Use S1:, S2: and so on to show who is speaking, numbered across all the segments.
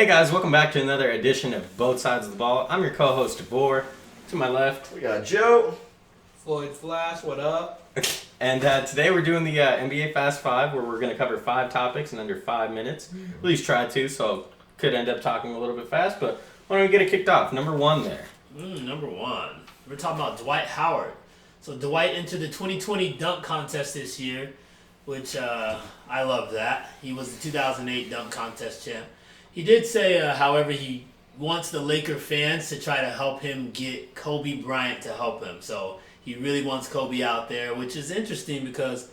S1: Hey guys, welcome back to another edition of Both Sides of the Ball. I'm your co-host, DeBoer. To my left,
S2: we got Joe.
S3: Floyd Flash, what up?
S1: And today we're doing the NBA Fast 5, where we're going to cover 5 topics in under 5 minutes. At least try to, so could end up talking a little bit fast, but why don't we get it kicked off? Number 1 there.
S3: Number 1. We're talking about Dwight Howard. So Dwight entered the 2020 dunk contest this year, which I love that. He was the 2008 dunk contest champ. He did say, however, he wants the Laker fans to try to help him get Kobe Bryant to help him. So he really wants Kobe out there, which is interesting because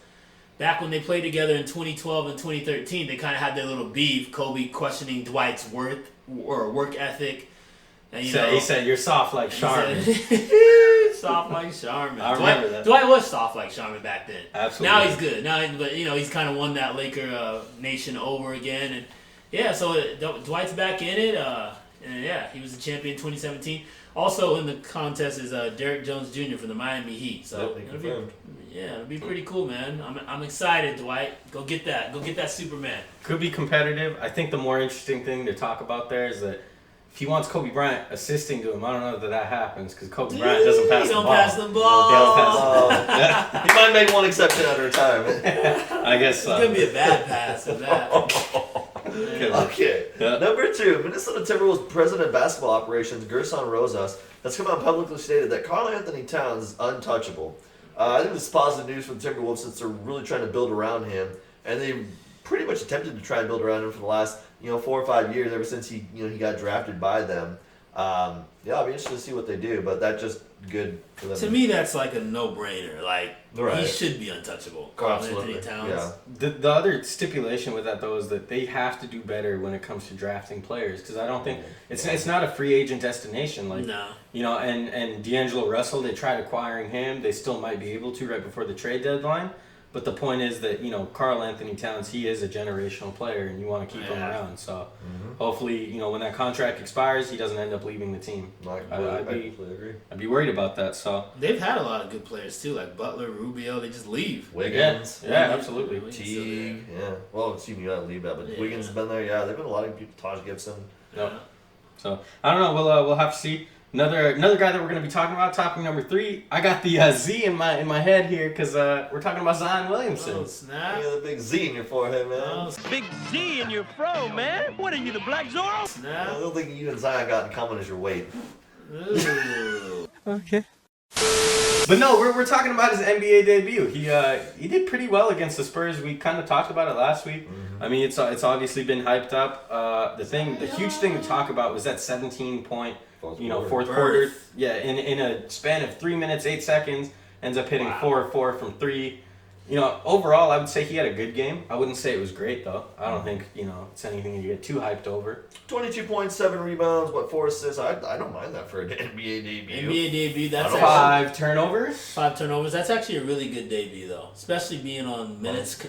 S3: back when they played together in 2012 and 2013, they kind of had their little beef. Kobe questioning Dwight's worth or work ethic. And,
S1: he said, you're soft like Charmin.
S3: Soft like Charmin.
S1: I remember that.
S3: Dwight was soft like Charmin back then.
S1: Absolutely.
S3: Now he's good. But he's kind of won that Laker nation over again. And yeah, so Dwight's back in it. And yeah, he was the champion in 2017. Also in the contest is Derrick Jones Jr. from the Miami Heat. So it'll be pretty cool, man. I'm excited, Dwight. Go get that. Go get that Superman.
S1: Could be competitive. I think the more interesting thing to talk about there is that if he wants Kobe Bryant assisting to him, I don't know that happens because Kobe Bryant doesn't pass the ball.
S3: He don't pass the ball.
S2: He might have made one exception at a time.
S1: I guess so.
S3: It's going to be a bad pass of that.
S2: Okay. Yeah. Number 2, Minnesota Timberwolves president of basketball operations, Gerson Rosas, has come out and publicly stated that Karl Anthony Towns is untouchable. I think this is positive news for the Timberwolves since they're really trying to build around him, and they pretty much attempted to try and build around him for the last 4 or 5 years, ever since he got drafted by them. I'll be interested to see what they do, but that's just good for them.
S3: To me, that's like a no-brainer. Like,
S2: right.
S3: He should be untouchable. Karl Anthony Towns.
S2: Yeah.
S1: The other stipulation with that, though, is that they have to do better when it comes to drafting players, because I don't think it's not a free agent destination. Like,
S3: no.
S1: And D'Angelo Russell, they tried acquiring him. They still might be able to right before the trade deadline. But the point is that, Karl Anthony Towns, he is a generational player, and you want to keep him around. So hopefully, when that contract expires, he doesn't end up leaving the team.
S2: I completely agree.
S1: I'd be worried about that. So
S3: they've had a lot of good players, too, like Butler, Rubio. They just leave.
S2: Wiggins.
S1: Yeah, absolutely.
S2: Teague. Yeah. Well, you got to leave that, but Wiggins has been there. Yeah, there've been a lot of people. Taj Gibson.
S1: Yep. So, I don't know. We'll have to see. Another guy that we're going to be talking about, topic number 3. I got the Z in my head here because we're talking about Zion Williamson.
S3: Oh, snap.
S2: You got the big Z in your forehead, man.
S3: Oh,
S4: big Z in your fro, man. What are you, the Black Zorro?
S3: snap.
S2: I don't think you and Zion got in common as your weight.
S3: Ooh.
S4: Okay.
S1: But no, we're talking about his NBA debut. He did pretty well against the Spurs. We kind of talked about it last week. I mean, it's obviously been hyped up. The huge thing to talk about was that 17-point. Fourth quarter. Yeah, in a span of 3 minutes, 8 seconds, ends up hitting 4 of 4 from 3. Overall, I would say he had a good game. I wouldn't say it was great, though. I don't think, it's anything you get too hyped over.
S2: 22 points, 7 rebounds, 4 assists. I don't mind that for an NBA debut.
S3: NBA debut, that's
S1: 5 turnovers?
S3: 5 turnovers. That's actually a really good debut, though. Especially being on minutes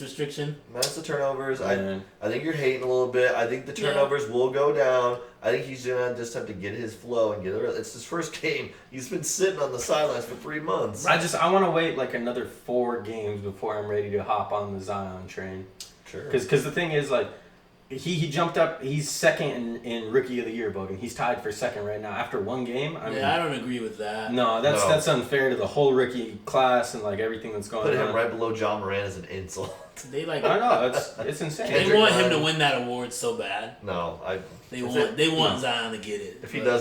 S3: restriction.
S2: That's the turnovers. I think you're hating a little bit. I think the turnovers will go down. I think he's going to just have to get his flow and get it. It's his first game. He's been sitting on the sidelines for 3 months.
S1: I want to wait like another 4 games before I'm ready to hop on the Zion train.
S2: Sure.
S1: Because the thing is, like, he jumped up. He's second in Rookie of the Year voting. He's tied for second right now after 1 game. I
S3: don't agree with that.
S1: No, that's unfair to the whole rookie class and like everything that's going on.
S2: Put him right below John Moran as an insult.
S3: I
S1: know it's insane.
S3: They want him to win that award so bad.
S2: No,
S3: They want Zion to get it.
S2: If he does,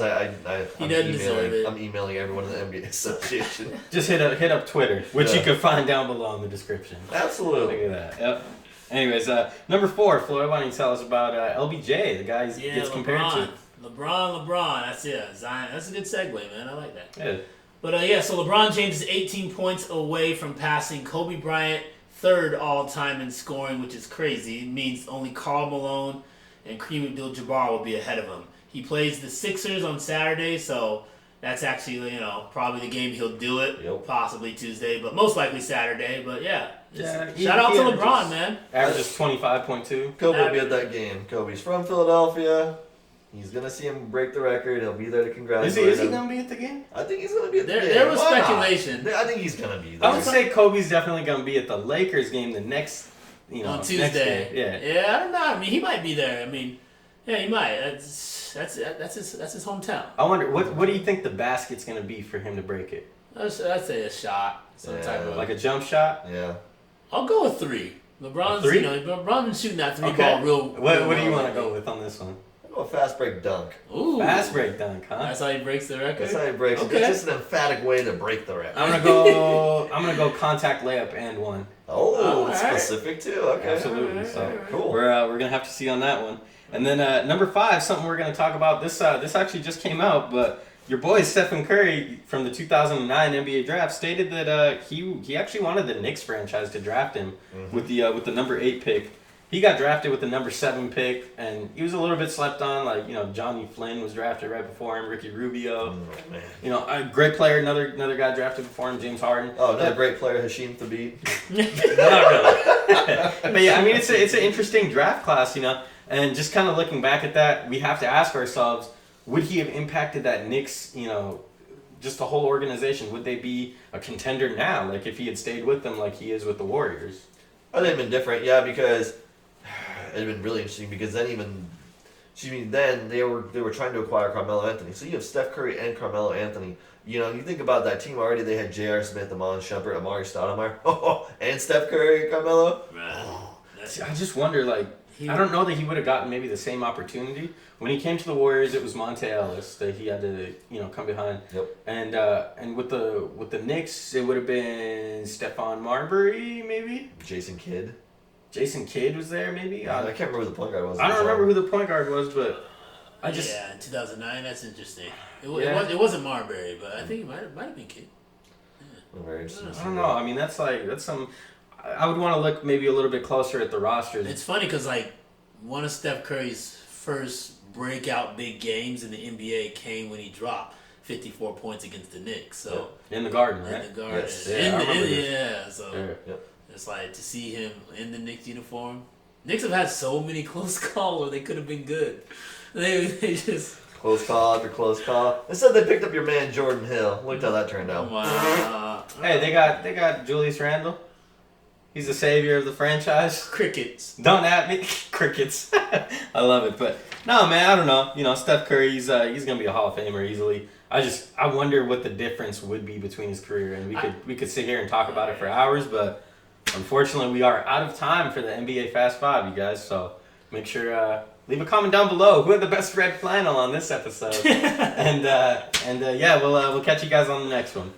S3: he doesn't deserve it.
S2: I'm emailing everyone in the NBA Association.
S1: Just hit up Twitter, which you can find down below in the description.
S2: Absolutely.
S1: Look at that. Yep. Anyways, number 4, Floyd, why don't you tell us about LBJ, the guy he gets compared to?
S3: LeBron. That's it. Zion. That's a good segue, man. I like that.
S1: Yeah.
S3: But so LeBron James is 18 points away from passing Kobe Bryant, 3rd all-time in scoring, which is crazy. It means only Karl Malone and Kareem Abdul-Jabbar will be ahead of him. He plays the Sixers on Saturday, so that's actually, probably the game he'll do it.
S2: Yep.
S3: Possibly Tuesday, but most likely Saturday. But
S1: shout
S3: out to LeBron, man.
S1: Averages 25.2.
S2: Kobe will be at that game. Kobe's from Philadelphia. He's going to see him break the record. He'll be there to congratulate him.
S1: Is he going to be at the game?
S2: I think he's going to be at the game.
S3: There was speculation.
S2: I think he's going to be there.
S1: I would say Kobe's definitely going to be at the Lakers game the next,
S3: on Tuesday.
S1: Next day. Yeah.
S3: Yeah, I don't know. I mean, he might be there. I mean, Yeah, he might. That's his hometown.
S1: I wonder what do you think the basket's gonna be for him to break it?
S3: I'd say a shot, some type of
S1: Like a jump shot.
S2: Yeah.
S3: I'll go with 3. LeBron's
S1: Three?
S3: LeBron's been shooting that 3
S1: Okay.
S3: ball real.
S1: What do you want to go with on this one?
S2: I'll go a fast break dunk.
S3: Ooh,
S1: Fast break dunk, huh?
S3: That's how he breaks the record.
S2: That's how he breaks it.
S3: Okay.
S2: It's just an emphatic way to break the record.
S1: I'm gonna go contact layup and one.
S2: Oh, it's
S3: Alright.
S2: specific too. Okay.
S1: Absolutely. So
S2: Cool.
S1: we're gonna have to see on that one. And then number 5, something we're gonna talk about. This actually just came out, but your boy Stephen Curry from the 2009 NBA draft stated that he actually wanted the Knicks franchise to draft him with the number 8 pick. He got drafted with the number 7 pick, and he was a little bit slept on. Like, Johnny Flynn was drafted right before him, Ricky Rubio.
S2: Oh, man.
S1: A great player, another guy drafted before him, James Harden.
S2: Oh, another great player, Hasheem Thabeet.
S1: Not really. But yeah, I mean, it's an interesting draft class, and just kind of looking back at that, we have to ask ourselves, would he have impacted that Knicks, just the whole organization? Would they be a contender now, like if he had stayed with them like he is with the Warriors?
S2: I think it'd been different, yeah, because it'd been really interesting because then they were trying to acquire Carmelo Anthony. So you have Steph Curry and Carmelo Anthony. You think about that team already. They had J.R. Smith, Amon Shumpert, Amari Stoudemire, and Steph Curry and Carmelo.
S1: See, I just wonder, I don't know that he would have gotten maybe the same opportunity. When he came to the Warriors, it was Monte Ellis that he had to, come behind.
S2: Yep.
S1: And with the Knicks, it would have been Stephon Marbury, maybe.
S2: Jason Kidd.
S1: Jason Kidd was there, maybe.
S2: I can't remember who the point guard was.
S1: I don't remember who the point guard was, but
S3: in 2009, that's interesting. It wasn't Marbury, but I think it might have been Kidd.
S2: Very interesting.
S1: I don't know. I mean, that's some. I would want to look maybe a little bit closer at the rosters.
S3: It's funny because one of Steph Curry's first breakout big games in the NBA came when he dropped 54 points against the Knicks. So
S1: in the Garden, right?
S3: In the Garden.
S2: Yes.
S3: So it's like to see him in the Knicks uniform. Knicks have had so many close calls where they could have been good. They just
S2: close call after close call. Instead, they picked up your man Jordan Hill. Look how that turned out.
S3: Wow.
S1: Hey, they got Julius Randle. He's the savior of the franchise.
S3: Crickets.
S1: Don't at me. Crickets. I love it. But no, man, I don't know. Steph Curry, he's gonna be a Hall of Famer easily. I wonder what the difference would be between his career, and we could sit here and talk about it for hours, but unfortunately we are out of time for the NBA Fast 5, you guys. So make sure leave a comment down below. Who had the best red flannel on this episode? and yeah, we'll catch you guys on the next one.